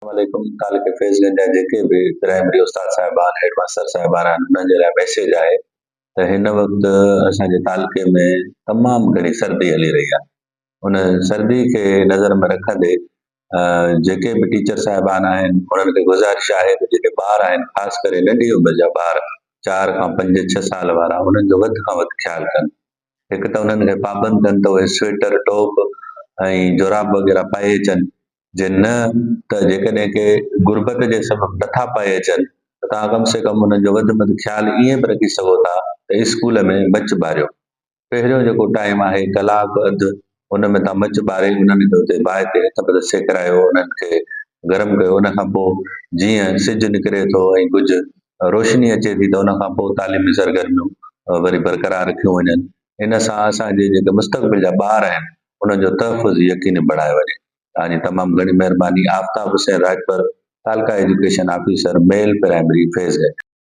वालेकुम ताल के फैज़गंज जा जेके बि प्राइमरी उस्ताद साहिबान, हेडमास्टर साहिबान आहिनि, उन्हनि जे लाइ मैसेज आहे त हिन वक़्तु असांजे तालके में तमामु घणी सर्दी हली रही आहे। उन सर्दी खे नज़र में रखंदे जेके बि टीचर साहिबान आहिनि, उन्हनि खे गुज़ारिश आहे त जेके ॿार आहिनि, ख़ासि करे नंढी उमिरि जा ॿार 4 खां 5, 6 साल वारा, उन्हनि जो वधि खां वधि ख़्यालु कनि। हिकु त उन्हनि खे पाबंद कनि त उहे स्वेटर, टोप ऐं जोराब वग़ैरह पाए अचनि। जे न त जेकॾहिं के गुरबत जे सबबु नथा पाए अचनि, त तव्हां कम से कम उन्हनि जो वधि में वधि ख़्यालु ईअं बि रखी सघो था त स्कूल में मच ॿारियो। पहिरियों जेको टाइम आहे कलाकु अधु, उन में तव्हां मच ॿारे उन्हनि खे उते बाहि ते हथ पेर सेकारायो, उन्हनि खे गरम कयो। उन खां पोइ जीअं सिजु निकिरे थो ऐं कुझु रोशनी अचे थी, त उन खां पोइ तालीमी सरगर्मियूं वरी बरक़रार रखियूं वञनि। इन सां असांजे जेके मुस्तक़बिल जा ॿार आहिनि, उन्हनि जो तहफ़ुज़ यक़ीनी बणाए वञे। तव्हांजी तमामु घणी महिरबानी। आफ़ताब हुसैन राजपर, तालका एजुकेशन ऑफिसर, मेल प्राइमरी फैज़गंज।